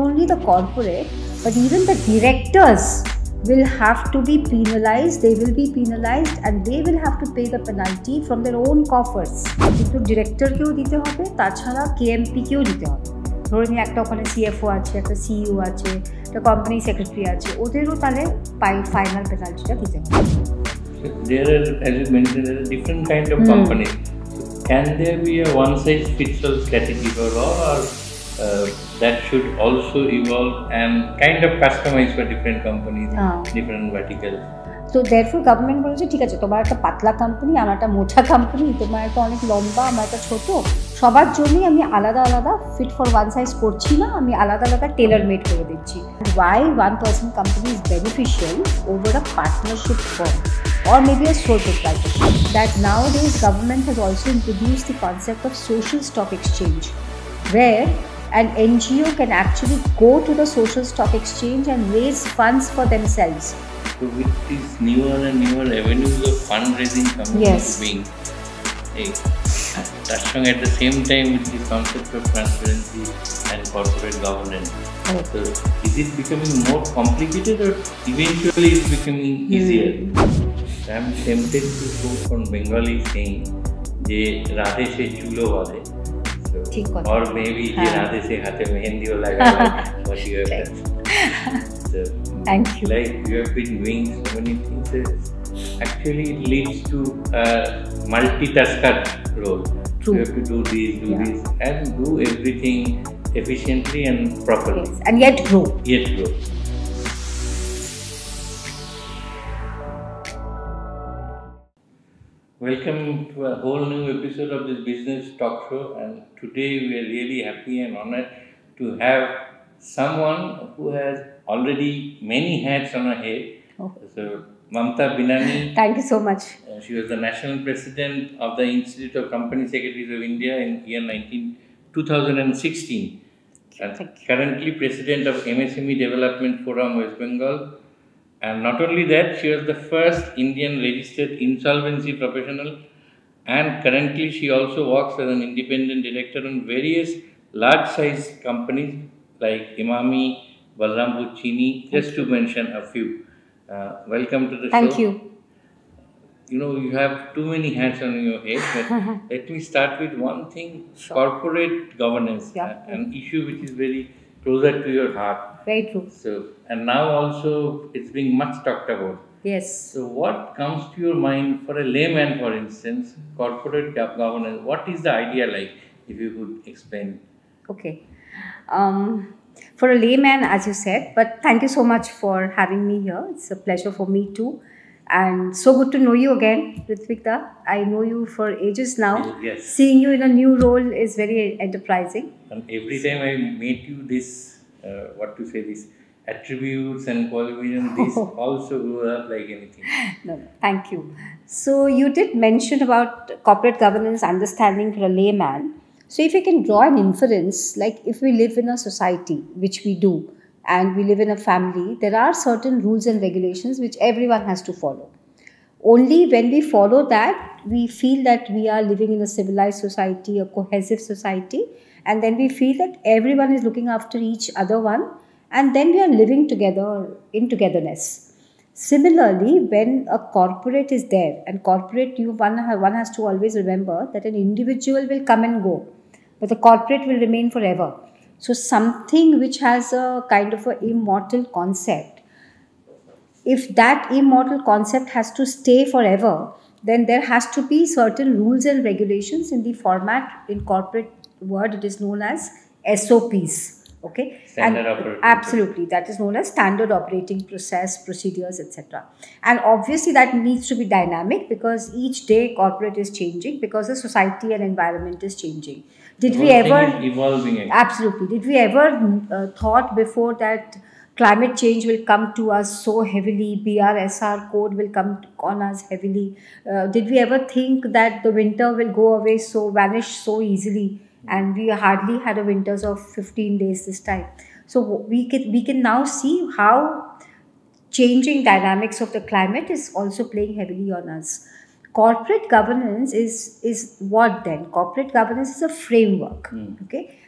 only the corporate, but even the directors will have to be penalized. They will be penalized and they will have to pay the penalty from their own coffers. কিন্তু ডিরেক্টরকেও দিতে হবে, তাছাড়া কেএমপিকেও দিতে হবে। ধরুন একটা ওখানে CFO আছে, একটা সিইও আছে, একটা কোম্পানি সেক্রেটারি আছে, ওদেরও তাহলে ফাইনাল পেনাল্টিটা দিতে হবে। There are, as you mentioned, there are different kind of companies. Can there be a one-size-fits-all strategy for all, or that should also evolve and kind of customize for different companies, different verticals? So therefore government বলেছে ঠিক আছে, তোমার একটা পাতলা company, আমার একটা মোটা company, তোমার একটা অনেক লম্বা, আমার একটা ছোট, সবার জন্যই আমি আলাদা আলাদা ফিট ফর ওয়ান সাইজ করছি না, আমি আলাদা আলাদা টেলার মেড করে দিচ্ছি। Why one person company is beneficial over a partnership firm or maybe a sole proprietorship? That nowadays government has also introduced the concept of social stock exchange, where an NGO can actually go to the social stock exchange and raise funds for themselves. So with these newer and newer avenues of fundraising coming into being, touching at the same time with the concept of transparency and corporate governance. So is it becoming more complicated or eventually it's becoming easier? I am tempted to quote from Bengali saying, "Je radhe se chulo wale," or maybe "Je radhe se hate mehendi ho laga," what you have done. So, thank you. Like you have been doing so many things, actually it leads to a multitasker role. True. You have to do this, and do everything efficiently and properly. Yes. And yet grow. Welcome to a whole new episode of this business talk show, and today we are really happy and honored to have someone who has already many hats on her head. So Mamta Binani. Thank you so much. She was the national president of the Institute of Company Secretaries of India in year 2016. And currently president of MSME Development Forum West Bengal. And not only that, she was the first Indian registered insolvency professional, and currently she also works as an independent director on various large-size companies like Imami, Balrampur Chini, just to mention a few. Welcome to the show. Thank you. You know, you have too many hats on your head, but let me start with one thing, corporate governance, an issue which is very closer to your heart. Very true. So, and now also it's being much talked about. Yes. So what comes to your mind for a layman, for instance, corporate governance? What is the idea like, if you could explain? Okay. For a layman, as you said, but thank you so much for having me here. It's a pleasure for me too. And so good to know you again, Ritvika. I know you for ages now. Yes. Seeing you in a new role is very enterprising. And every time I meet you, this, these attributes and qualifications, this also grew up like anything. No, thank you. So you did mention about corporate governance understanding for a layman. So if you can draw an inference, like if we live in a society, which we do, and we live in a family, there are certain rules and regulations which everyone has to follow. Only when we follow that, we feel that we are living in a civilized society, a cohesive society, and then we feel that everyone is looking after each other one, and then we are living together in togetherness. Similarly, when a corporate is there, and corporate, one has to always remember that an individual will come and go, but the corporate will remain forever. So something which has a kind of an immortal concept, if that immortal concept has to stay forever, then there has to be certain rules and regulations in the format, in corporate word it is known as SOPs. Okay, absolutely, that is known as standard operating procedures, etc. And obviously that needs to be dynamic, because each day corporate is changing, because the society and environment is changing. Did we ever evolving? Absolutely. Did we ever thought before that climate change will come to us so heavily, BRSR code will come on us heavily? Did we ever think that the winter will go away, vanish so easily? And we hardly had a winters of 15 days this time. So we can now see how changing dynamics of the climate is also playing heavily on us. Corporate governance is what then? Corporate governance is a framework. Okay,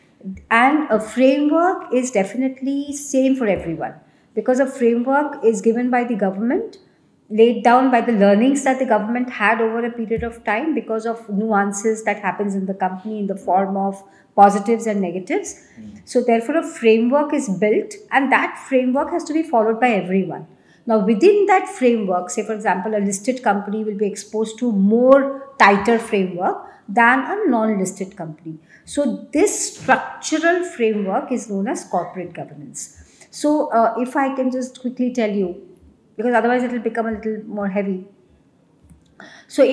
And a framework is definitely same for everyone, because a framework is given by the government, laid down by the learnings that the government had over a period of time because of nuances that happens in the company in the form of positives and negatives. So therefore a framework is built, and that framework has to be followed by everyone. Now within that framework, say for example a listed company will be exposed to more tighter framework than a non-listed company. So this structural framework is known as corporate governance. So if I can just quickly tell you, because otherwise it will become a little more heavy. So,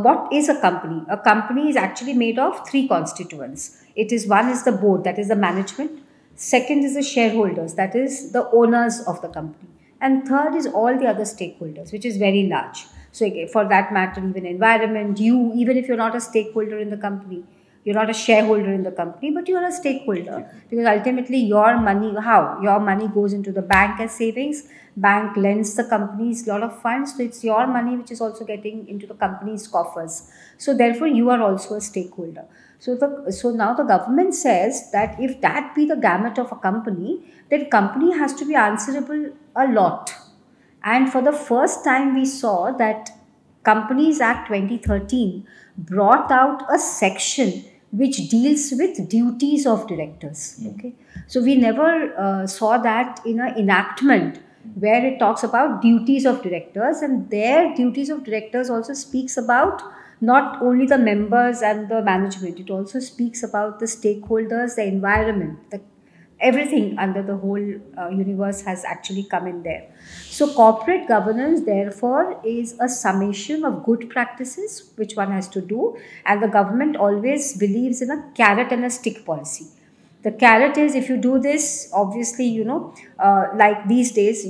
what is a company? A company is actually made of three constituents. It is one is the board, that is the management. Second is the shareholders, that is the owners of the company. And third is all the other stakeholders, which is very large. So, for that matter, even environment, you, even if you're not a stakeholder in the company, you're not a shareholder in the company, but you are a stakeholder, because ultimately your money, how your money goes into the bank as savings, bank lends the companies a lot of funds, so it's your money which is also getting into the company's coffers. So therefore you are also a stakeholder. So now the government says that if that be the gamut of a company, then company has to be answerable a lot. And for the first time we saw that Companies Act 2013 brought out a section which deals with duties of directors. Okay, so we never saw that in an enactment where it talks about duties of directors, and their duties of directors also speaks about not only the members and the management, it also speaks about the stakeholders, the environment, the everything under the whole universe has actually come in there. So corporate governance therefore is a summation of good practices which one has to do, and the government always believes in a carrot and a stick policy. The carrot is, if you do this, obviously, like these days,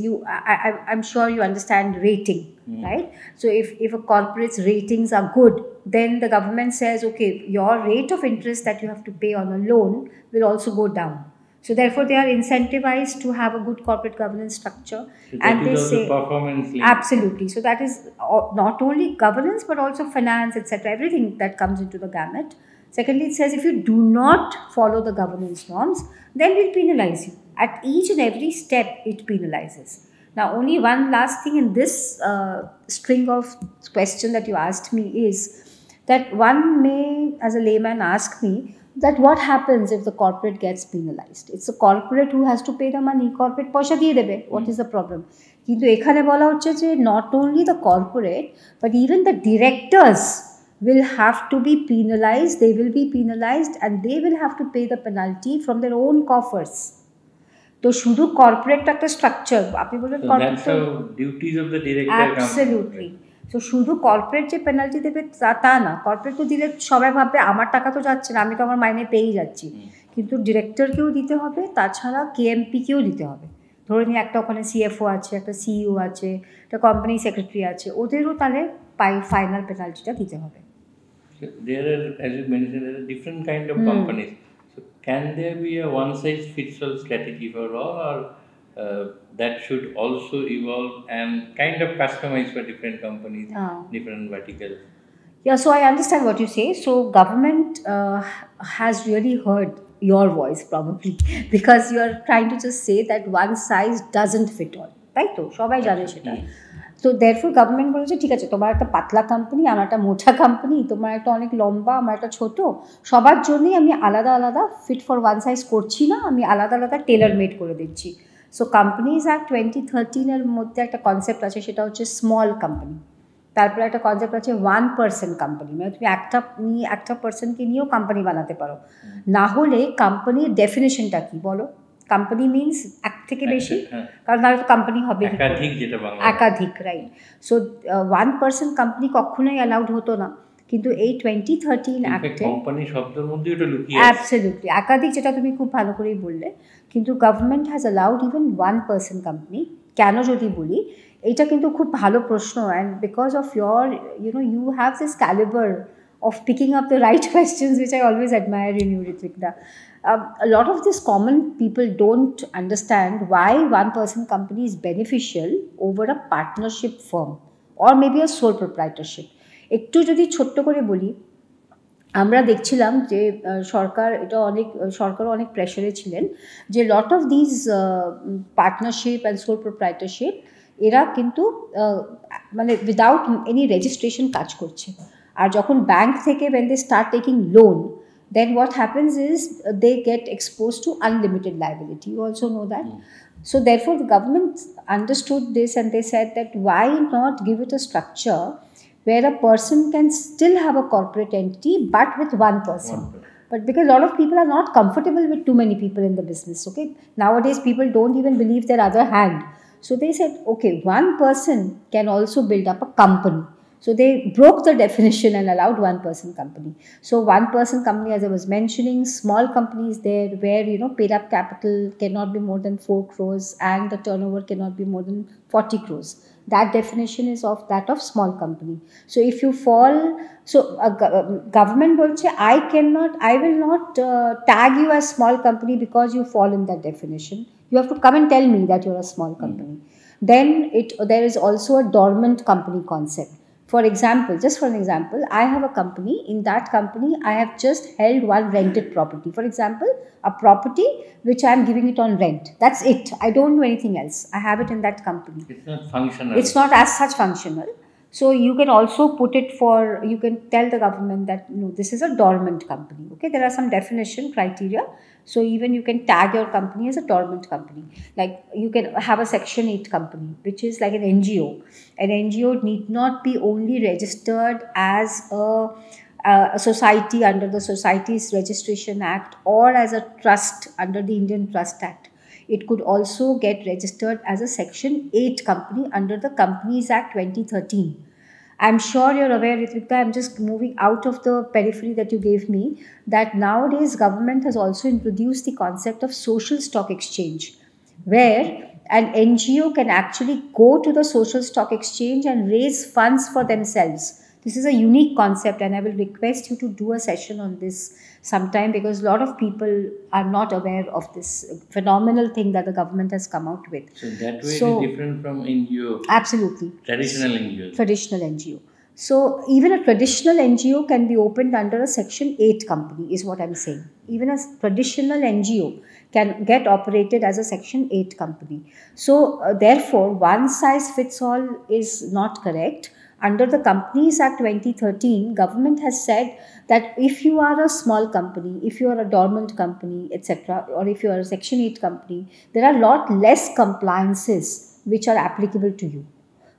I'm sure you understand rating, right? So if a corporate's ratings are good, then the government says, okay, your rate of interest that you have to pay on a loan will also go down. So therefore, they are incentivized to have a good corporate governance structure, So and they say performance linked. absolutely. So that is not only governance but also finance, etc. Everything that comes into the gamut. Secondly, it says if you do not follow the governance norms, then we'll penalize you. At each and every step, it penalizes. Now, only one last thing in this string of question that you asked me is that one may, as a layman, ask me that what happens if the corporate gets penalized? It's the corporate who has to pay the money. Corporate পয়সা দিয়ে দেবে. What is the problem? কিন্তু এখানে বলা হচ্ছে যে not only the corporate but even the directors will have to be penalized. They will be penalized and they will have to pay the penalty from their own coffers. তো শুধু corporate একটা structure আপনি বলবেন duties of the director absolutely. তো শুধু corporate যে penalty দেবে তা না, কর্পোরেট তো দিলে সবাই ভাববে আমার টাকা তো যাচ্ছে না, আমি তো আমার মাইনে পেয়েই যাচ্ছি, কিন্তু ডিরেক্টরকেও দিতে হবে, তাছাড়া কেএমপিকেও দিতে হবে। ধরে নিয়ে একটা ওখানে সিএফও আছে, একটা সিইও আছে, একটা কোম্পানি সেক্রেটারি আছে, ওদেরও তাহলে ফাইনাল পেনাল্টিটা দিতে হবে। There are, as you mentioned, there are different kind of companies. So can there be a one-size-fits-all strategy for all, or that should also evolve and kind of customize for different companies, different verticals? Yeah, so I understand what you say. So government has really heard your voice probably because you are trying to just say that one size doesn't fit all. তাই তো সবাই জানে সেটা। তো therefore government বলেছে ঠিক আছে, তোমার একটা পাতলা কোম্পানি, আমার একটা মোটা কোম্পানি, তোমার একটা অনেক লম্বা, আমার একটা ছোট, সবার জন্যই আমি আলাদা আলাদা ফিট ফর ওয়ান সাইজ করছি না, আমি আলাদা আলাদা টেলার মেড করে দিচ্ছি। সো কোম্পানিজ অ্যাক্ট 2013 মধ্যে একটা কনসেপ্ট আছে, সেটা হচ্ছে স্মল কোম্পানি। তারপরে একটা কনসেপ্ট আছে 1% কোম্পানি, মানে তুমি একটা পার্সনকে নিয়েও কোম্পানি বানাতে পারো। না হলে কোম্পানির ডেফিনেশনটা কি বলো? কোম্পানি মিনস এক থেকে বেশি, কারণ তাহলে তো কোম্পানি হবে একাধিক, রাইট? সো 1% কোম্পানি কখনোই অ্যালাউড হতো না, কিন্তু এই 2013 অ্যাক্টে কোম্পানি শব্দের মধ্যে এটা লুকিয়ে আছে। অ্যাবসলিউটলি, একাধিক, যেটা তুমি খুব ভালো করেই বললে, কিন্তু government has allowed even 1% company. কেন যদি বলি, এটা কিন্তু খুব ভালো প্রশ্ন, and because of your you have this calibre of picking up the right questions, which I always admire in you, Ritvika. A lot of these common people don't understand why 1% company is beneficial over a partnership firm or maybe a sole proprietorship. একটু যদি ছোট্ট করে বলি, আমরা দেখছিলাম যে সরকারও অনেক প্রেশারে ছিলেন যে lot of this partnership and sole proprietorship এরা কিন্তু মানে উইদাউট এনি রেজিস্ট্রেশন কাজ করছে। আর যখন ব্যাংক থেকে when they start taking loan, then what happens is they get exposed to unlimited liability. You also know that. So therefore the government understood this and they said that why not give it a structure where a person can still have a corporate entity but with one person. But because a lot of people are not comfortable with too many people in the business, okay? Nowadays people don't even believe their other hand. So they said, okay, one person can also build up a company. So they broke the definition and allowed one person company. So one person company, as I was mentioning, small companies there where paid up capital cannot be more than 4 crores and the turnover cannot be more than 40 crores. That definition is of that of small company. So if you fall, so government bolche, I will not tag you as small company because you fall in that definition. You have to come and tell me that you're a small company. Then there is also a dormant company concept. For example, just for an example, I have a company. In that company, I have just held one rented property. For example, a property which I am giving it on rent. That's it. I don't do anything else. I have it in that company. It's not functional. It's not as such functional. So you can also put it for, you can tell the government that this is a dormant company. Okay, there are some definition criteria. So even you can tag your company as a dormant company. Like you can have a Section 8 company, which is like an NGO. An NGO need not be only registered as a society under the Societies Registration Act or as a trust under the Indian Trust Act. It could also get registered as a Section 8 company under the Companies Act 2013. I'm sure you're aware, Ritvika, I'm just moving out of the periphery that you gave me, that nowadays government has also introduced the concept of social stock exchange, where an NGO can actually go to the social stock exchange and raise funds for themselves. This is a unique concept and I will request you to do a session on this sometime because a lot of people are not aware of this phenomenal thing that the government has come out with. So that way it is different from NGO. Absolutely. Traditional NGO. Traditional NGO. So even a traditional NGO can be opened under a Section 8 company is what I'm saying. Even a traditional NGO can get operated as a Section 8 company. So therefore one size fits all is not correct. Under the Companies Act 2013, government has said that if you are a small company, if you are a dormant company, etc., or if you are a Section 8 company, there are a lot less compliances which are applicable to you,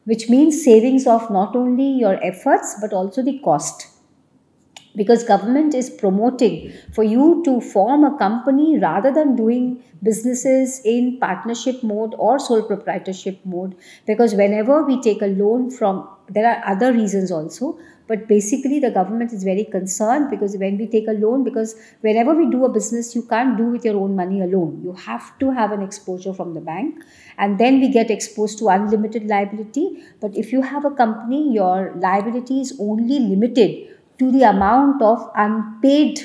which means savings of not only your efforts but also the cost. Because government is promoting for you to form a company rather than doing businesses in partnership mode or sole proprietorship mode. Because whenever we take a loan from, there are other reasons also, but basically the government is very concerned because when we take a loan, because whenever we do a business, you can't do with your own money alone. You have to have an exposure from the bank and then we get exposed to unlimited liability. But if you have a company, your liability is only limited to the amount of unpaid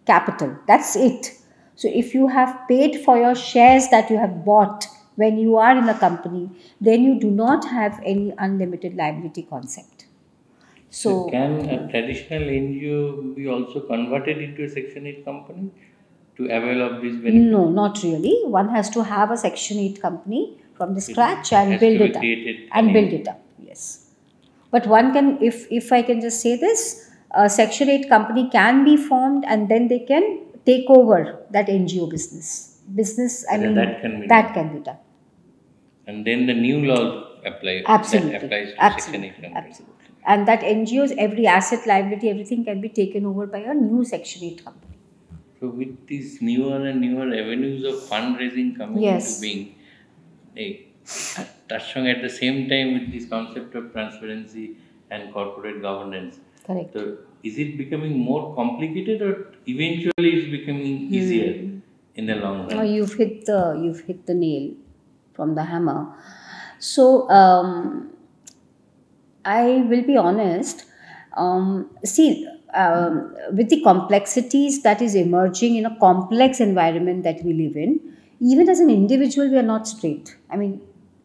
capital. That's it. So if you have paid for your shares that you have bought when you are in a company, then you do not have any unlimited liability concept. So can a traditional NGO be also converted into a Section 8 company to avail of this benefit? No, not really. One has to have a Section 8 company from the scratch and build it up. Build it up, yes. But one can, if I can just say this, a Section 8 company can be formed and then they can take over that NGO business. That can be done. And then the new law applies. Absolutely. That applies to Section 8 company. Absolutely. And that NGOs, every asset, liability, everything can be taken over by a new Section 8 company. So with these newer and newer avenues of fundraising coming into being, touching at the same time with this concept of transparency and corporate governance. Correct. So is it becoming more complicated or eventually it's becoming easier in the long run? Oh, you've hit the nail from the hammer. So I will be honest. With the complexities that is emerging in a complex environment that we live in, even as an individual, we are not straight. I mean,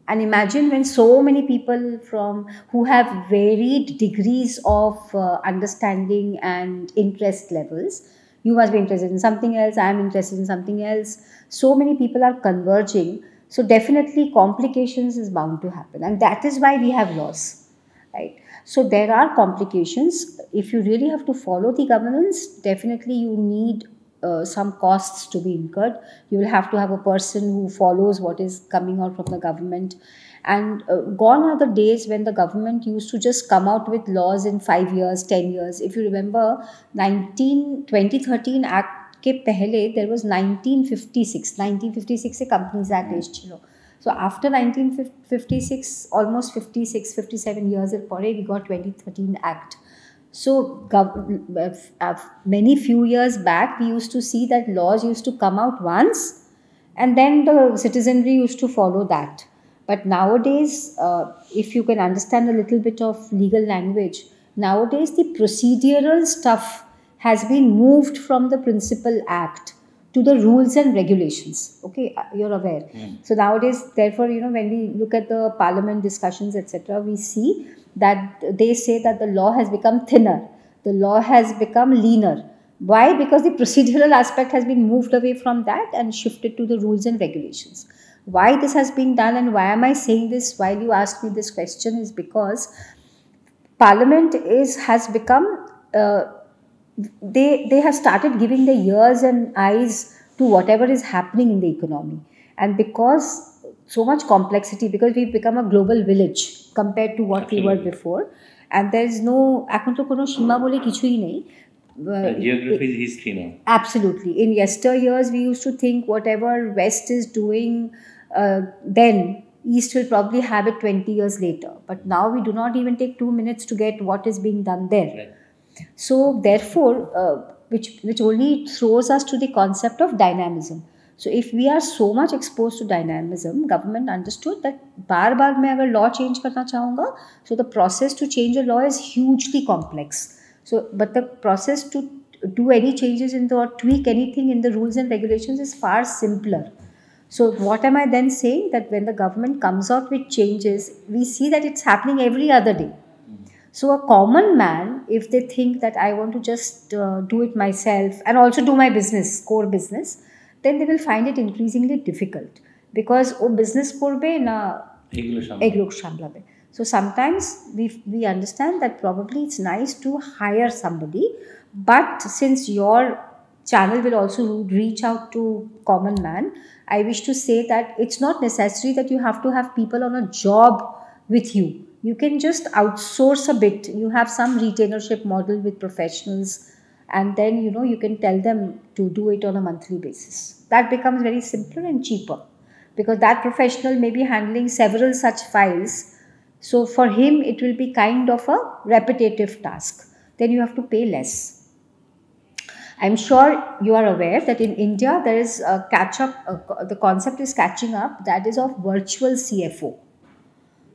And imagine when so many people from who have varied degrees of understanding and interest levels, you must be interested in something else, I am interested in something else. So many people are converging. So definitely complications is bound to happen. And that is why we have laws, right? So there are complications. If you really have to follow the governance, definitely you need some costs to be incurred. You will have to have a person who follows what is coming out from the government. And gone are the days when the government used to just come out with laws in 5 years, 10 years. If you remember, 2013 Act के पहले there was 1956 से Companies Act as छिलो. So after 1956, almost 56, 57 years we got 2013 Act. So many few years back, we used to see that laws used to come out once and then the citizenry used to follow that. But nowadays, if you can understand a little bit of legal language, nowadays the procedural stuff has been moved from the principal act to the rules and regulations. Okay, you're aware. So nowadays, therefore, when we look at the parliament discussions, etc., we see that they say that the law has become thinner, the law has become leaner. Why? Because the procedural aspect has been moved away from that and shifted to the rules and regulations. Why this has been done and why am I saying this while you ask me this question is because Parliament has become they have started giving the ears and eyes to whatever is happening in the economy, and because so much complexity, because we've become a global village compared to what we were before, and there is no এখন তো কোনো সীমা বলে কিছুই নেই. Geography is history now. Absolutely. In yesteryears, we used to think whatever West is doing then, East will probably have it 20 years later. But now we do not even take 2 minutes to get what is being done there. Right. So therefore, which only throws us to the concept of dynamism. So if we are so much exposed to dynamism, government understood that बार मैं अगर law change करना चाहूँगा, so the process to change a law is hugely complex. So, but the process to do any changes in the or tweak anything in the rules and regulations is far simpler. So what am I then saying? That when the government comes out with changes, we see that it's happening every other day. So a common man, if they think that I want to just do it myself and also do my business, core business, then they will find it increasingly difficult because oh business korbe na eglok shamlabe. So sometimes we understand that probably it's nice to hire somebody, but since your channel will also reach out to common man, I wish to say that it's not necessary that you have to have people on a job with you. You can just outsource a bit. You have some retainership model with professionals, and then you can tell them to do it on a monthly basis. That becomes very simpler and cheaper because that professional may be handling several such files. So for him, it will be kind of a repetitive task. Then you have to pay less. I'm sure you are aware that in India, there is a catch-up, the concept is catching up, that is of virtual CFO.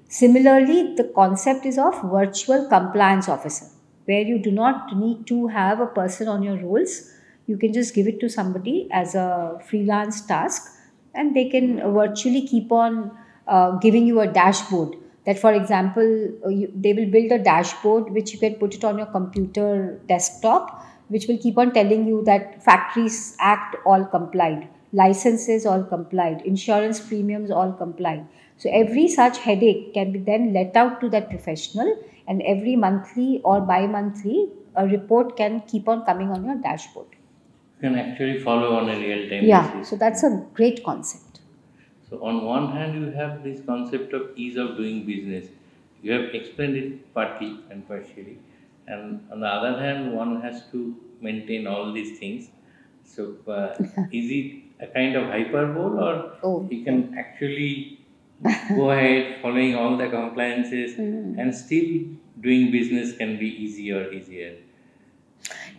Similarly, the concept is of virtual compliance officer, where you do not need to have a person on your rolls. You can just give it to somebody as a freelance task, and they can virtually keep on giving you a dashboard. That, for example, they will build a dashboard which you can put it on your computer desktop, which will keep on telling you that Factories Act all complied, licenses all complied, insurance premiums all complied. So every such headache can be then let out to that professional, and every monthly or bi-monthly, a report can keep on coming on your dashboard. You can actually follow on a real-time basis. So that's a great concept. So on one hand, you have this concept of ease of doing business. You have explained it partly and partially. And on the other hand, one has to maintain all these things. So is it a kind of hyperbole, or you can actually go ahead following all the compliances and still doing business can be easier?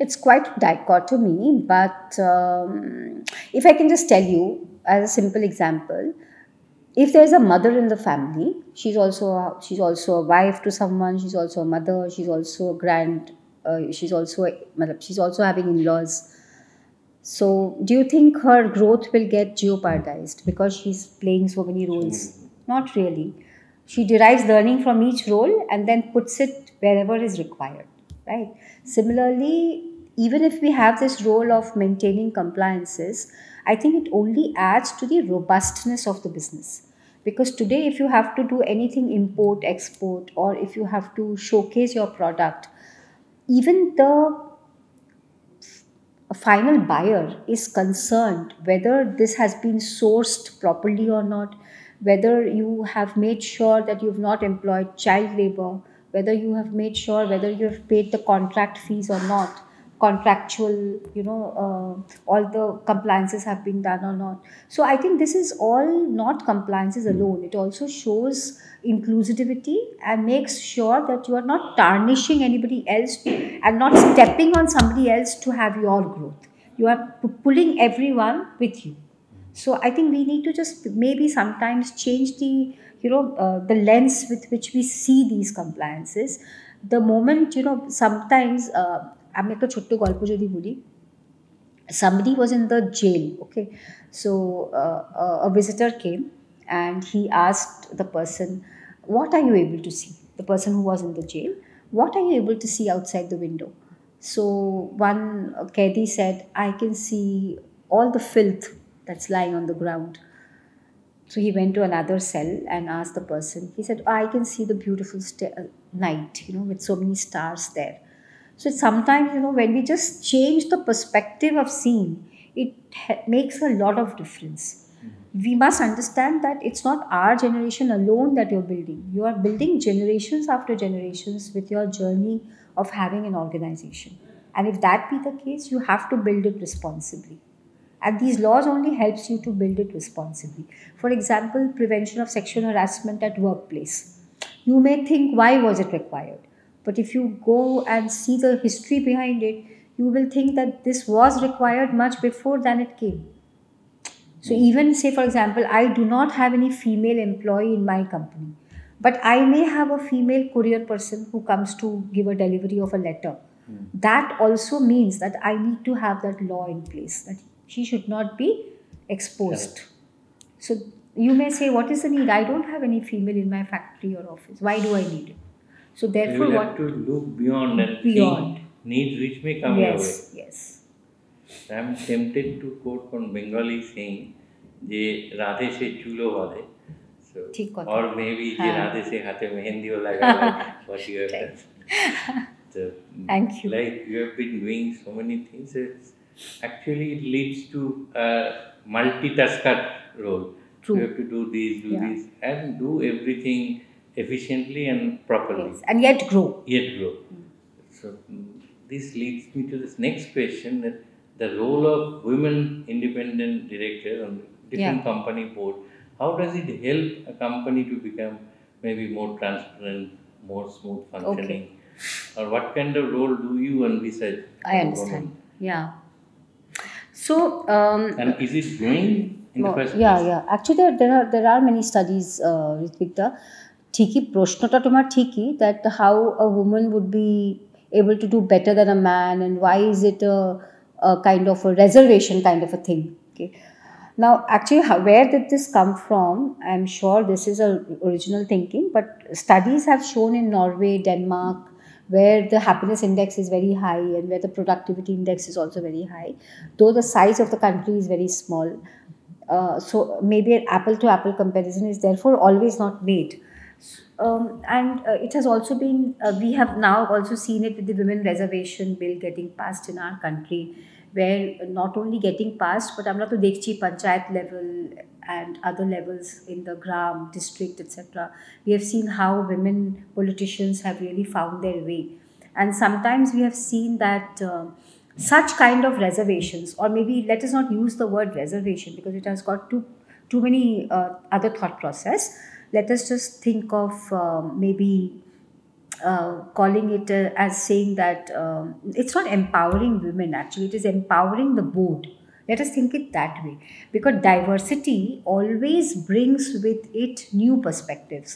It's quite dichotomy, but if I can just tell you as a simple example, if there's a mother in the family, she's also a wife to someone, she's also a mother, she's also a she's also having in-laws. So do you think her growth will get jeopardized because she's playing so many roles? Not really. She derives learning from each role and then puts it wherever is required, right? Similarly, even if we have this role of maintaining compliances, I think it only adds to the robustness of the business. Because today, if you have to do anything import, export, or if you have to showcase your product, even the final buyer is concerned whether this has been sourced properly or not, whether you have made sure that you've not employed child labor, whether you have made sure whether you have paid the contract fees or not, contractual, all the compliances have been done or not. So I think this is all not compliances alone. It also shows inclusivity and makes sure that you are not tarnishing anybody else and not stepping on somebody else to have your growth. You are pulling everyone with you. So I think we need to just maybe sometimes change the the lens with which we see these compliances. The moment sometimes আমি একটা ছোট্ট গল্প যদি বলি, somebody was in the jail, okay? So a visitor came and he asked the person, what are you able to see? The person who was in the jail, what are you able to see outside the window? So one Kedi said, I can see all the filth that's lying on the ground. So he went to another cell and asked the person. He said, I can see the beautiful night, with so many stars there. So sometimes, when we just change the perspective of seeing, it makes a lot of difference. We must understand that it's not our generation alone that you're building. You are building generations after generations with your journey of having an organization. And if that be the case, you have to build it responsibly. And these laws only helps you to build it responsibly. For example, prevention of sexual harassment at workplace. You may think, why was it required? But if you go and see the history behind it, you will think that this was required much before than it came. So even say, for example, I do not have any female employee in my company, but I may have a female courier person who comes to give a delivery of a letter. That also means that I need to have that law in place, that she should not be exposed. Correct. So you may say, what is the need? I don't have any female in my factory or office. Why do I need it? So You therefore, will what have to look beyond and beyond? see needs which may come your way. Yes, yes. I am tempted to quote from Bengali saying, "Je radhe se chulo wale." So, ठीक কথা। or maybe "Je हाँ। radhe se hate mehendi laga," like what you have done. So, Thank you. like you have been doing so many things, actually it leads to a multitasker role. True. You have to do this, do Yeah. this, and do everything efficiently and properly. Yes. And yet grow. Yet grow. So this leads me to this next question, that the role of women independent director on different Yeah. company board, how does it help a company to become maybe more transparent, more smooth functioning? Or what kind of role do you envisage I for understand. women? Yeah. So, And is it growing in the first yeah, place? yeah. Actually, there are many studies, Ritvika. ঠিকই প্রশ্নটা তোমার ঠিকই, that how a woman would be able to do better than a man, and why is it a kind of a reservation kind of a thing. Okay. Now, actually, where did this come from? I'm sure this is a original thinking, but studies have shown in Norway, Denmark, where the happiness index is very high and where the productivity index is also very high, though the size of the country is very small. So maybe an apple to apple comparison is therefore always not made. And it has also been, we have now also seen it with the women reservation bill getting passed in our country, where not only getting passed, but আমরা তো দেখছি panchayat level and other levels in the gram, district, etc. We have seen how women politicians have really found their way. And sometimes we have seen that such kind of reservations, or maybe let us not use the word reservation because it has got too many other thought process. Let us just think of maybe calling it as saying that it's not empowering women, actually it is empowering the board. Let us think it that way, because diversity always brings with it new perspectives.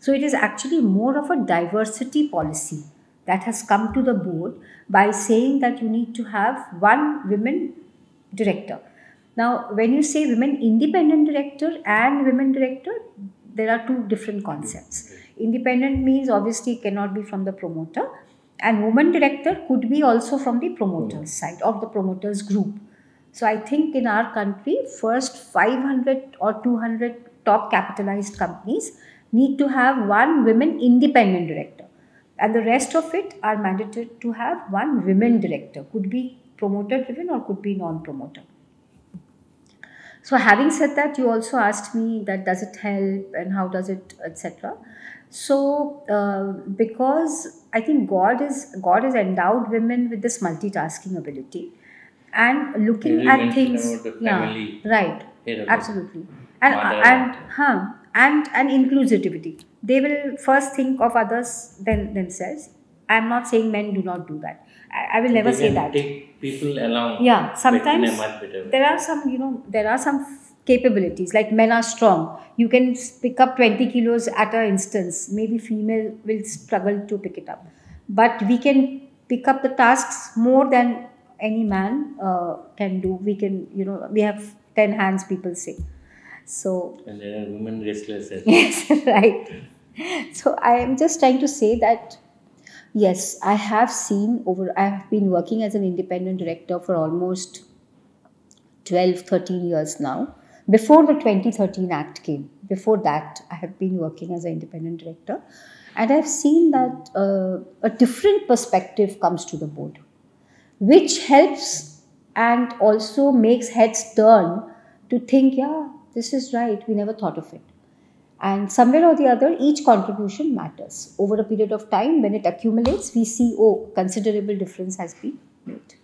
So it is actually more of a diversity policy that has come to the board by saying that you need to have one women director. Now, when you say women independent director and women director, there are two different concepts. Independent means obviously cannot be from the promoter, and woman director could be also from the promoter's side or the promoter's group. So I think in our country, first 500 or 200 top capitalized companies need to have one women independent director, and the rest of it are mandated to have one women director. Could be promoter driven or could be non-promoter. So having said that, you also asked me that does it help and how does it, etc. So because I think God is endowed women with this multitasking ability, and looking You at mentioned things, about the yeah, family right, head of the absolutely, and mother. and inclusivity. They will first think of others than themselves. I'm not saying men do not do that. I will So never they say can that. take people along Yeah, in a sometimes much better way. there are some capabilities, like men are strong. You can pick up 20 kilos at an instance. Maybe female will struggle to pick it up, but we can pick up the tasks more than any man can do. We can, we have 10 hands, people say. So And there are women wrestlers as well. yes, right. So I am just trying to say that yes, I have been working as an independent director for almost 12, 13 years now. Before the 2013 Act came, before that, I have been working as an independent director. And I've seen that a different perspective comes to the board, which helps and also makes heads turn to think, yeah, this is right, we never thought of it. And somewhere or the other, each contribution matters. Over a period of time, when it accumulates, we see, oh, considerable difference has been made.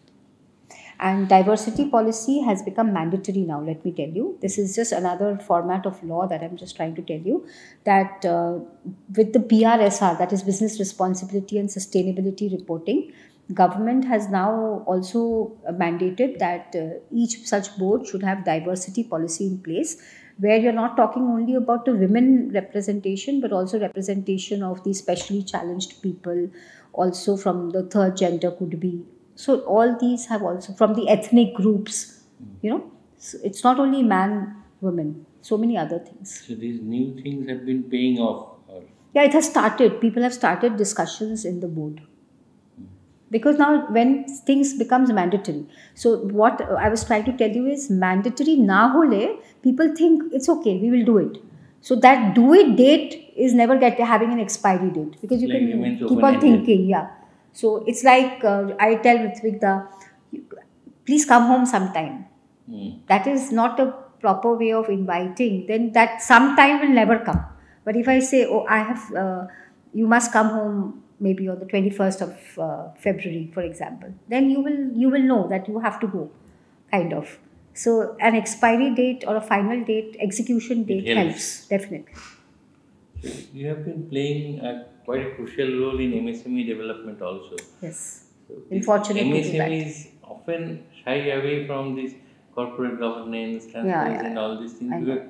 And diversity policy has become mandatory now, let me tell you. This is just another format of law that I'm just trying to tell you, that with the BRSR, that is Business Responsibility and Sustainability Reporting, government has now also mandated that each such board should have diversity policy in place, where you're not talking only about the women representation, but also representation of the specially challenged people, also from the third gender could be. So all these have also from the ethnic groups, so it's not only man, women, so many other things. So these new things have been paying off. Yeah, it has started. People have started discussions in the board. Because now when things becomes mandatory, so what I was trying to tell you is mandatory na hole, people think it's okay, we will do it. So that do it date is never having an expiry date, because you Like can remains keep on open-ended. thinking. Yeah. So it's like I tell Ritvik, please come home sometime. That is not a proper way of inviting. Then that sometime will never come. But if I say, oh, I have, you must come home maybe on the 21st of February, for example, then you will know that you have to go, kind of. So an expiry date or a final date, execution date helps definitely. You have been playing quite a crucial role in MSME development also. Yes. So Unfortunate to do that. MSMEs often shy away from this corporate governance, transparency, and all these things, I know. because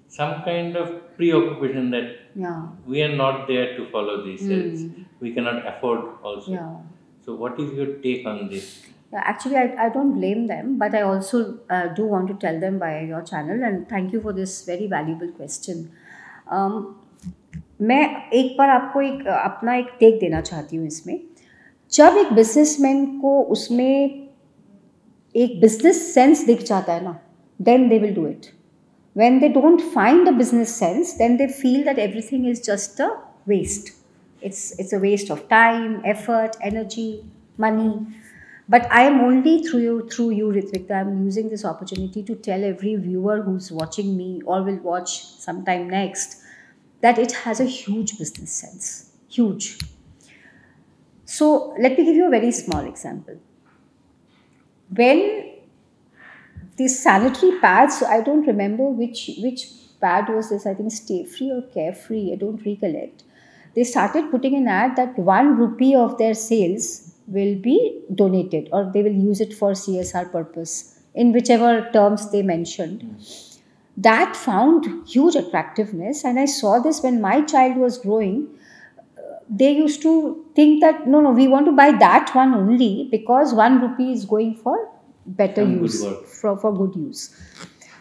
some kind of preoccupation that Yeah. we are not there to follow these. We cannot afford also. Yeah. So what is your take on this? Yeah, actually, I don't blame them, but I also do want to tell them by your channel, and thank you for this very valuable question. मैं एक बार आपको अपना एक take देना चाहती हूँ इसमें. जब एक बिजनेसमैन को उसमें एक बिजनेस सेंस दिख जाता है ना, then they will do it. When they don't find a business sense, then they feel that everything is just a waste. It's a waste of time, effort, energy, money. But I am only through you, Ritvik, I'm using this opportunity to tell every viewer who's watching me or will watch sometime next, that it has a huge business sense. Huge. So let me give you a very small example. When these sanitary pads, I don't remember which pad was this, I think Stay Free or Carefree, I don't recollect. They started putting an ad that 1 rupee of their sales will be donated, or they will use it for CSR purpose, in whichever terms they mentioned. That found huge attractiveness, and I saw this when my child was growing. They used to think that no, we want to buy that one only because 1 rupee is going for better Some good use, work. for good use.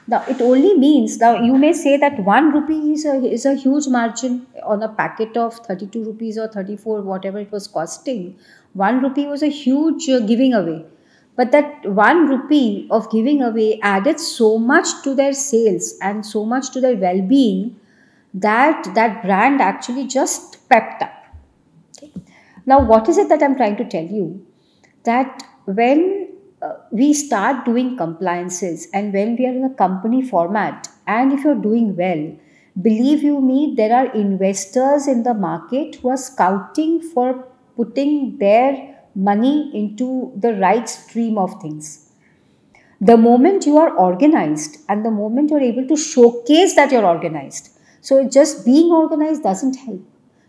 Now, it only means, now you may say that 1 rupee is a huge margin on a packet of 32 rupees or 34, whatever it was costing. 1 rupee was a huge giving away. But that 1 rupee of giving away added so much to their sales and so much to their well being that that brand actually just pepped up. Okay. Now, what is it that I'm trying to tell you? That when we start doing compliances and when we are in a company format, and if you're doing well, believe you me, there are investors in the market who are scouting for putting their money into the right stream of things. The moment you are organized and the moment you're able to showcase that you're organized, so just being organized doesn't help.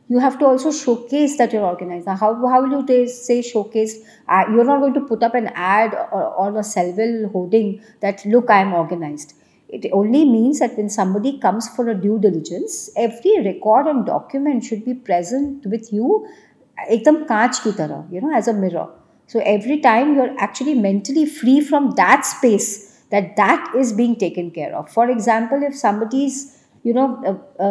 You have to also showcase that you're organized. Now, how will you say showcase? You're not going to put up an ad or a Selville hoarding that, look, I'm organized. It only means that when somebody comes for a due diligence, every record and document should be present with you, ekdam kaach ki tarah, as a mirror. So every time you're actually mentally free from that space, that is being taken care of. For example, if somebody's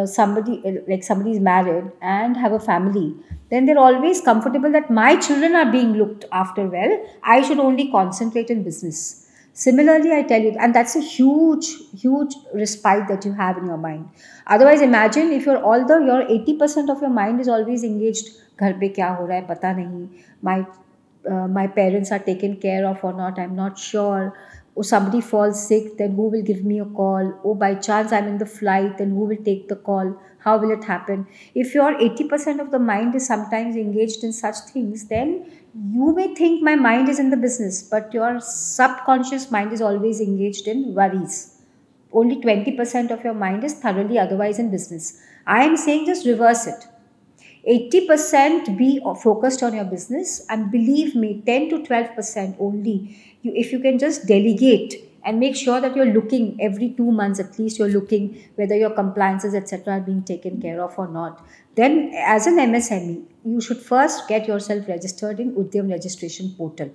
somebody's married and have a family, then they're always comfortable that my children are being looked after well, I should only concentrate in business. Similarly, I tell you, and that's a huge respite that you have in your mind. Otherwise, imagine if you're although your 80% of your mind is always engaged, घर पे क्या हो रहा है पता नहीं, my parents are taken care of or not, I'm not sure. Or somebody falls sick, then who will give me a call? Oh, by chance I'm in the flight, then who will take the call? How will it happen? If your 80% of the mind is sometimes engaged in such things, then you may think my mind is in the business, but your subconscious mind is always engaged in worries. Only 20% of your mind is thoroughly otherwise in business. I am saying just reverse it. 80% be focused on your business, and believe me, 10 to 12% only. If you can just delegate and make sure that you're looking every 2 months at least, you're looking whether your compliances, etc., are being taken care of or not. Then, as an MSME, you should first get yourself registered in Udyam Registration Portal.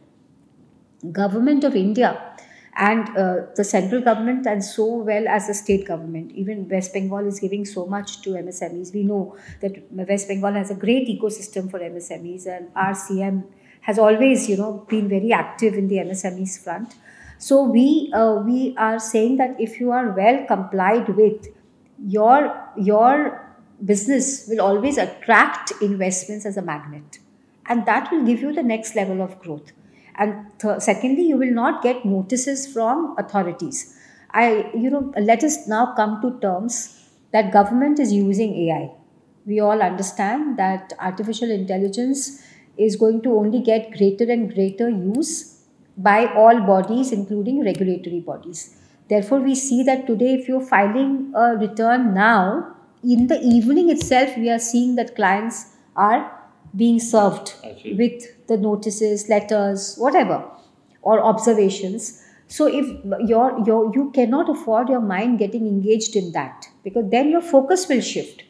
Government of India and the central government, and so well as the state government, even West Bengal is giving so much to MSMEs. We know that West Bengal has a great ecosystem for MSMEs, and our CM has always been very active in the MSMEs front. So we are saying that if you are well complied with, your business will always attract investments as a magnet, and that will give you the next level of growth. And secondly, you will not get notices from authorities. Let us now come to terms that government is using AI. We all understand that artificial intelligence is going to only get greater and greater use by all bodies, including regulatory bodies. Therefore, we see that today, if you're filing a return now, in the evening itself, we are seeing that clients are being served with the notices, letters, whatever, or observations. So if you cannot afford your mind getting engaged in that, because then your focus will shift.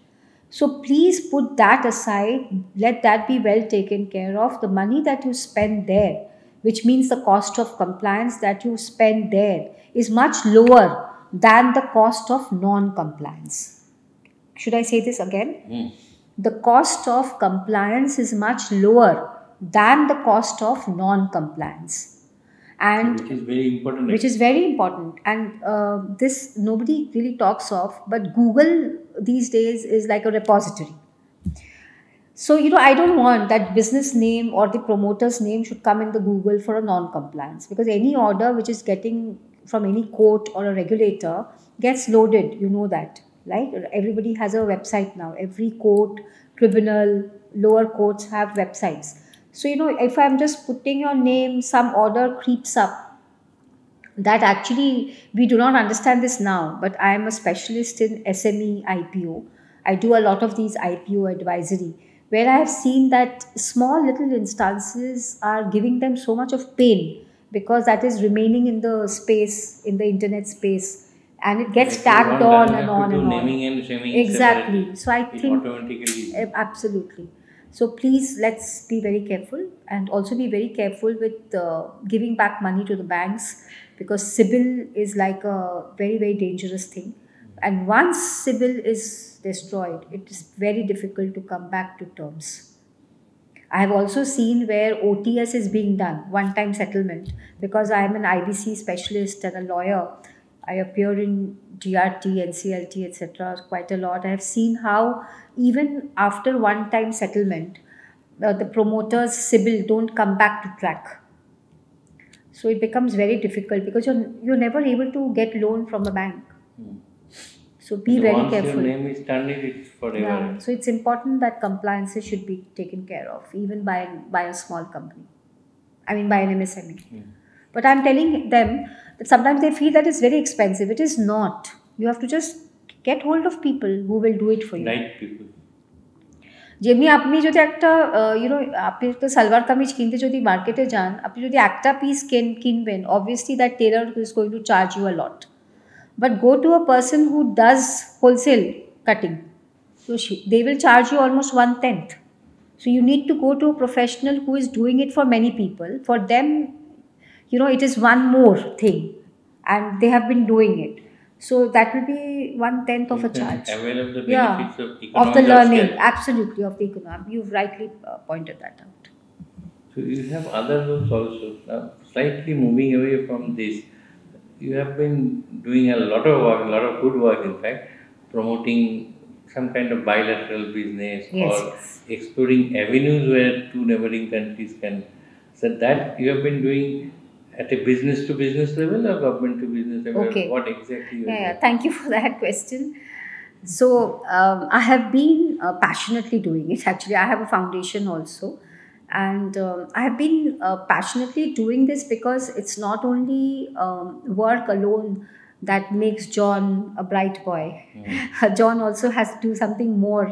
So please put that aside. Let that be well taken care of. The money that you spend there, which means the cost of compliance that you spend there, is much lower than the cost of non-compliance. Should I say this again? The cost of compliance is much lower than the cost of non-compliance. And which is very important. Which is very important. And this nobody really talks of, but Google these days is like a repository. So, I don't want that business name or the promoter's name should come in the Google for a non-compliance, because any order which is getting from any court or a regulator gets loaded, that. Like everybody has a website now. Every court, tribunal, lower courts have websites. So, if I'm just putting your name, some order creeps up. That actually, we do not understand this now, but I am a specialist in SME IPO. I do a lot of these IPO advisory, where I have seen that small little instances are giving them so much of pain, because that is remaining in the space, in the internet space. And it gets tagged on and on and on. Naming and shaming. Exactly. So I think automatically. Absolutely. So please, let's be very careful, and also be very careful with giving back money to the banks. because Sibyl is like a very, very dangerous thing. And once Sibyl is destroyed, it is very difficult to come back to terms. I have also seen where OTS is being done, one time settlement, because I am an IBC specialist and a lawyer. I appear in GRT, NCLT, etc. quite a lot. I have seen how even after one time settlement, the promoters, Sibyl, don't come back to track. So it becomes very difficult because you're never able to get loan from a bank. So be And very once careful. your name is turned, it's forever. Yeah, so it's important that compliances should be taken care of, even by a small company. I mean, by an MSME. But I'm telling them that sometimes they feel that it's very expensive. It is not. You have to just get hold of people who will do it for you. Right people. যেমনি আপনি যদি একটা আপনি তো সালোয়ার কামিজ কিনতে যদি মার্কেটে যান, আপনি যদি একটা পিস কিনবেন, obviously that tailor is going to charge you a lot. But go to a person who does wholesale cutting. So they will charge you almost 1/10. So you need to go to a professional who is doing it for many people. For them, it is one more thing, and they have been doing it. So that will be 1/10 of a charge. Avail of the benefits of of economy the learning, scale. absolutely, of the economy. You've rightly pointed that out. So you have other roles also. Now, slightly moving away from this, you have been doing a lot of work, a lot of good work, in fact, promoting some kind of bilateral business Yes, or yes. exploring avenues where two neighboring countries can. So that you have been doing at a business to business level or government to business level? Okay. What exactly you are Yeah, doing? thank you for that question. So I have been passionately doing it. Actually, I have a foundation also, and I have been passionately doing this because it's not only work alone that makes John a bright boy. John also has to do something more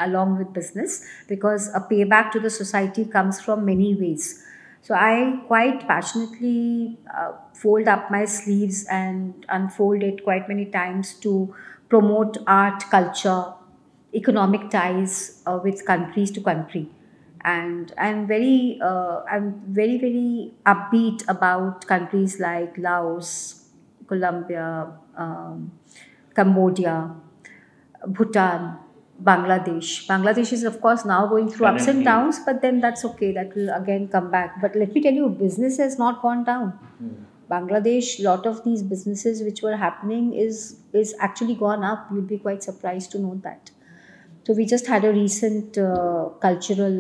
along with business, because a payback to the society comes from many ways. So I quite passionately fold up my sleeves and unfold it quite many times to promote art, culture, economic ties with countries to country. And I'm very, very upbeat about countries like Laos, Colombia, Cambodia, Bhutan, Bangladesh. Bangladesh is, of course, now going through ups and Currently. downs, but then that's okay. That will again come back. But let me tell you, business has not gone down. Bangladesh, lot of these businesses which were happening is actually gone up. You'd be quite surprised to know that. So we just had a recent cultural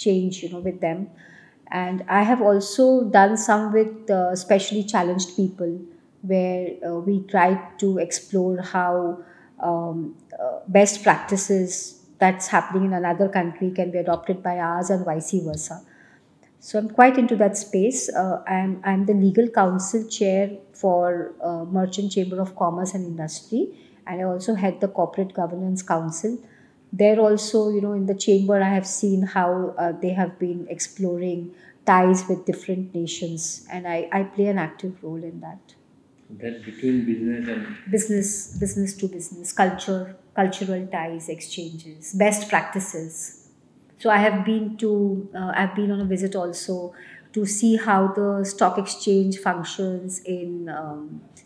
change, with them, and I have also done some with specially challenged people, where we tried to explore how best practices that's happening in another country can be adopted by ours and vice versa. So I'm quite into that space. I'm the legal counsel chair for Merchant Chamber of Commerce and Industry, and I also head the Corporate Governance Council. There also, in the chamber, I have seen how they have been exploring ties with different nations, and I play an active role in that. That between business and Business to business, cultural ties, exchanges, best practices. So I've been on a visit also to see how the stock exchange functions in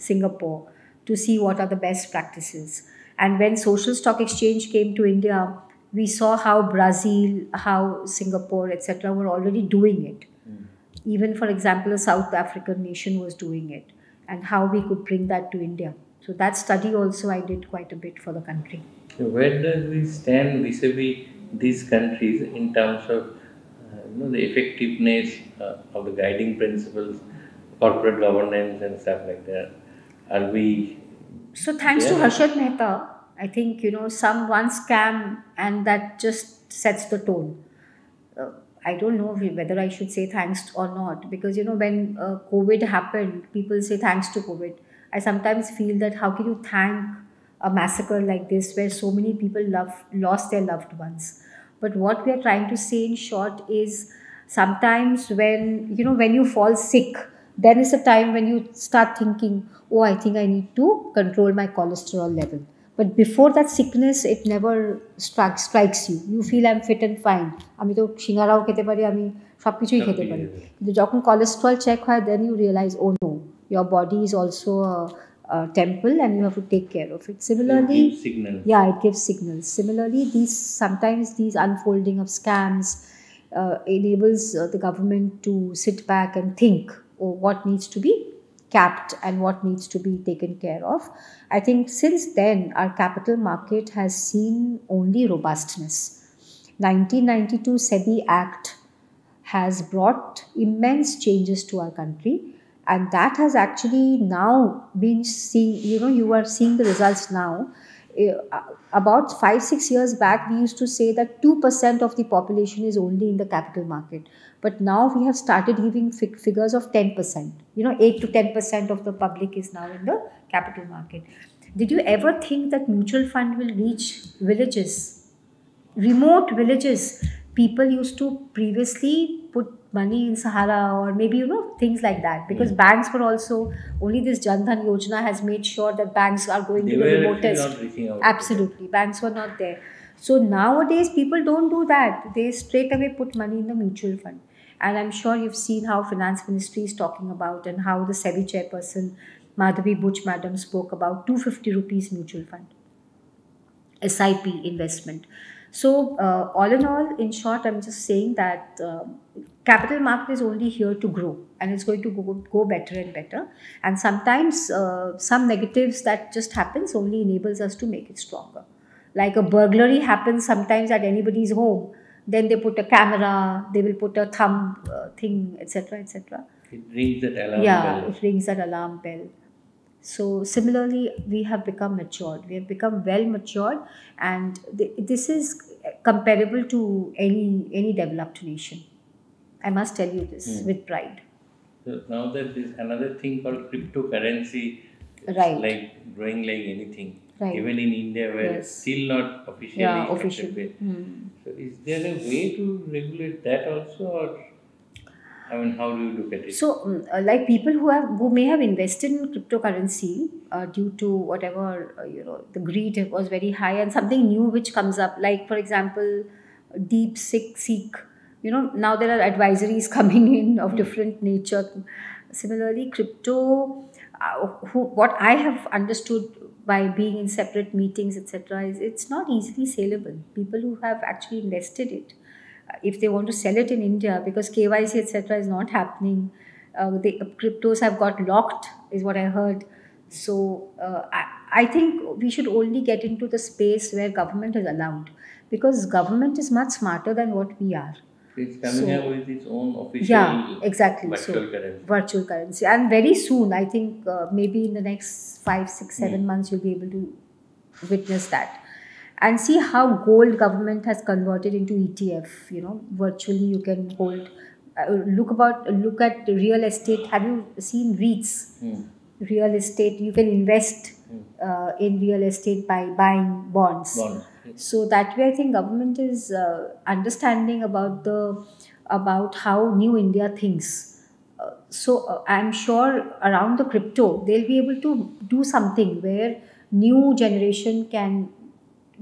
Singapore, to see what are the best practices. And when social stock exchange came to India, we saw how Brazil, how Singapore, etc., were already doing it. Even, for example, a South African nation was doing it, and how we could bring that to India. So that study also I did quite a bit for the country. so where does we stand vis-a-vis these countries in terms of the effectiveness of the guiding principles, corporate governance and stuff like that? Are we So thanks to there? Harshad Mehta, I think, some one scam, and that just sets the tone. I don't know whether I should say thanks or not, because when COVID happened, people say thanks to COVID. I sometimes feel that how can you thank a massacre like this, where so many people lost their loved ones? But what we are trying to say in short is, sometimes when you fall sick, then is a time when you start thinking, oh, I think I need to control my cholesterol level. But before that sickness, it never strikes you. You feel I'm fit and fine. আমি তো সিঙ্গারাও খেতে পারি, আমি সব কিছুই খেতে পারি। কিন্তু যখন cholesterol check হয়, then you realize, oh no, Your body is also a temple, and you have to take care of it. It Similarly, gives signals. yeah, it gives signals. Similarly, sometimes these unfolding of scams enables the government to sit back and think, oh, what needs to be capped and what needs to be taken care of. I think since then, our capital market has seen only robustness. 1992 SEBI Act has brought immense changes to our country, and that has actually now been seen. You are seeing the results now. About 5 6 years back, we used to say that 2% of the population is only in the capital market, but now we have started giving figures of 10%. 8 to 10% of the public is now in the capital market. Did you ever think that mutual fund will reach villages, remote villages? People used to previously put money in Sahara, or maybe things like that, because banks were also, only this Jan Dhan Yojana has made sure that banks are going They to the were actually remotest. not reaching out. Absolutely, banks were not there. So nowadays people don't do that. They straight away put money in the mutual fund. And I'm sure you've seen how finance ministry is talking about, and how the SEBI chairperson Madhavi Buch madam spoke about 250 rupees mutual fund, SIP investment. So, all in all, in short, I'm just saying that capital market is only here to grow, and it's going to go better and better. And sometimes some negatives that just happens only enables us to make it stronger. Like a burglary happens sometimes at anybody's home, then they put a camera, they will put a thumb thing, etc., etc. It rings that alarm Yeah, bell. it rings that alarm bell. So similarly, we have become matured. We have become well matured, and this is comparable to any developed nation. I must tell you this with pride. So now that there's another thing called cryptocurrency, it's Right. like growing like anything. Right. Even in India, where it's Yes. still not officially Yeah, official. accepted. So is there a way to regulate that also, or I mean, how do you look at it? So, like people who may have invested in cryptocurrency due to whatever the greed was very high, and something new which comes up, like for example, deep seek. Now there are advisories coming in of different nature. Similarly, crypto, what I have understood by being in separate meetings, etc., is it's not easily saleable. People who have actually invested it, if they want to sell it in India, because KYC etc. is not happening, the cryptos have got locked, is what I heard. So I think we should only get into the space where government is allowed, because government is much smarter than what we are. So it's coming up with its own official Yeah, exactly. virtual currency. Virtual currency, and very soon, I think maybe in the next 5 6 7 months, you'll be able to witness that. And see how gold government has converted into ETF. Virtually you can hold. Look at real estate. Have you seen REITs? Real estate. You can invest in real estate by buying bonds. Bonds. So that way, I think government is understanding about how New India thinks. So I'm sure around the crypto, they'll be able to do something where new generation can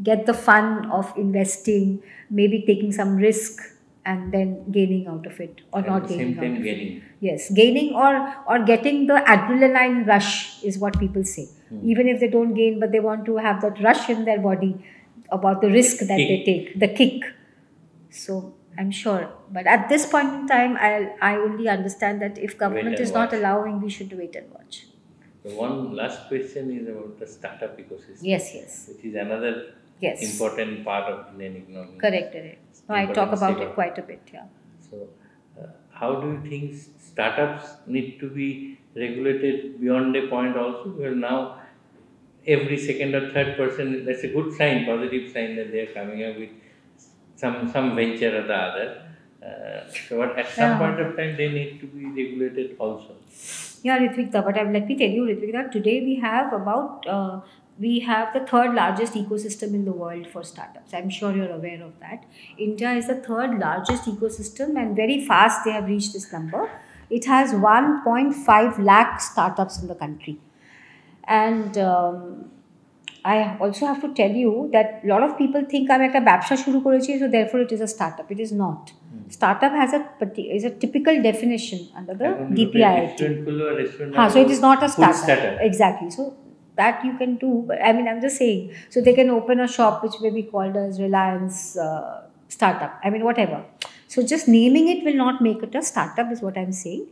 get the fun of investing, maybe taking some risk and then gaining out of it, or At not the gaining same out time of it. gaining. Yes, gaining, or getting the adrenaline rush is what people say. Even if they don't gain, but they want to have that rush in their body about the risk that they take, the kick. So I'm sure, but at this point in time, I only understand that if government and is not watch. allowing, we should wait and watch. So one last question is about the startup ecosystem. Yes. Which is another important part of Indian economy. Correct. No, I talk about it quite a bit. Yeah. So, how do you think startups need to be regulated beyond a point also? Where now every second or third person, that's a good sign, positive sign that they are coming up with some venture or the other. So, but at some point of time, they need to be regulated also. Yeah, Ritvika, but let me tell you, Ritvika, today we have the third largest ecosystem in the world for startups. I'm sure you're aware of that. India is the third largest ecosystem, and very fast they have reached this number. It has 1.5 lakh startups in the country. And I also have to tell you that a lot of people think I'm like a ব্যবসা শুরু করেছি, so therefore it is a startup. It is not. Startup has is a typical definition under the I want to DPIIT. restaurant So it is not a food startup. Exactly. So that you can do. But I mean, I'm just saying. So they can open a shop which may be called as Reliance startup. I mean, whatever. So just naming it will not make it a startup, is what I'm saying.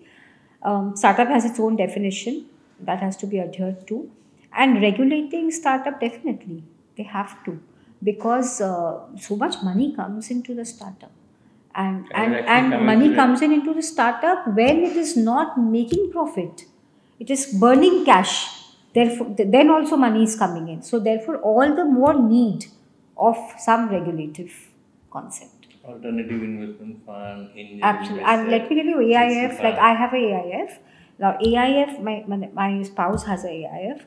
Startup has its own definition that has to be adhered to, and regulating startup, definitely they have to, because so much money comes into the startup, and money comes into the startup when it is not making profit, it is burning cash. Therefore, then also money is coming in. So therefore, all the more need of some regulative concept. Alternative investment fund, angel Absolutely. investor, And let me tell you, AIF, VC like fund. I have a AIF. Now, AIF, my spouse has a AIF.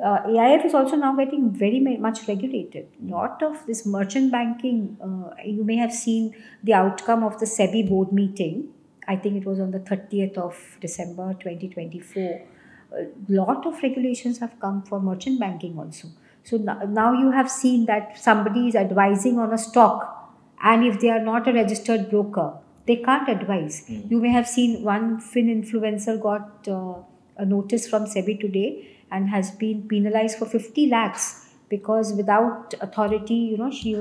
AIF is also now getting very much regulated. Lot of this merchant banking, you may have seen the outcome of the SEBI board meeting. I think it was on the 30th of December 2024. A lot of regulations have come for merchant banking also. So now you have seen that somebody is advising on a stock, and if they are not a registered broker, they can't advise. You may have seen one fin influencer got a notice from SEBI today and has been penalized for 50 lakhs because without authority, she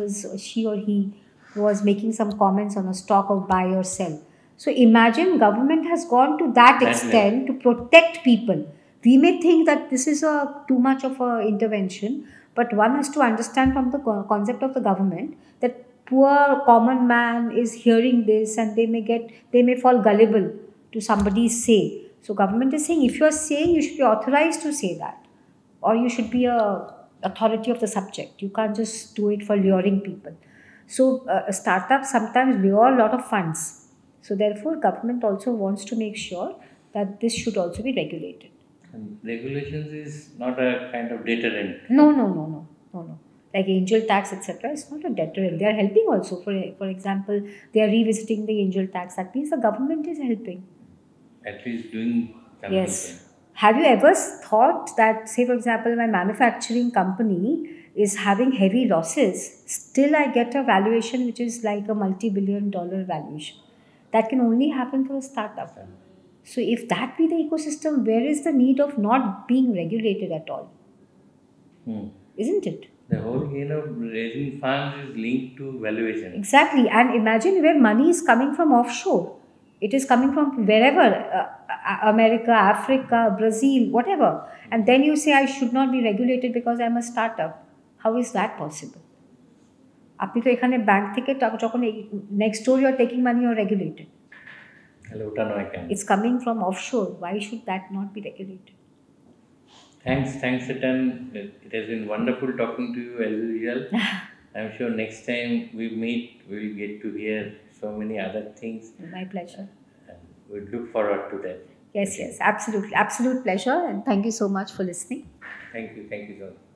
or he was making some comments on a stock of buy or sell. So imagine government has gone to that extent to protect people. We may think that this is a too much of a intervention, but one has to understand from the concept of the government that poor common man is hearing this, and they may fall gullible to somebody's say. So government is saying, if you are saying, you should be authorized to say that, or you should be a authority of the subject. You can't just do it for luring people. So startups sometimes lure a lot of funds. So therefore, government also wants to make sure that this should also be regulated. And regulations is not a kind of deterrent. No. Like angel tax, etc. It's not a deterrent. They are helping also. For example, they are revisiting the angel tax. That means the government is helping. At least doing something. Yes. Have you ever thought that, say, for example, my manufacturing company is having heavy losses, still I get a valuation which is like a multi-billion-dollar valuation? That can only happen for a startup. So if that be the ecosystem, where is the need of not being regulated at all? Isn't it? The whole gain of raising funds is linked to valuation. Exactly. And imagine where money is coming from offshore. It is coming from wherever, America, Africa, Brazil, whatever. And then you say, I should not be regulated because I'm a startup. How is that possible? আপনি তো এখানে bank থেকে যখন next door you're taking money, you're regulated. It's coming from offshore. Why should that not be regulated? Thanks, Satan. It has been wonderful talking to you as usual. I'm sure next time we meet, we'll get to hear so many other things. My pleasure. And we look forward to that. Yes, absolutely. Absolute pleasure. And thank you so much for listening. Thank you so much.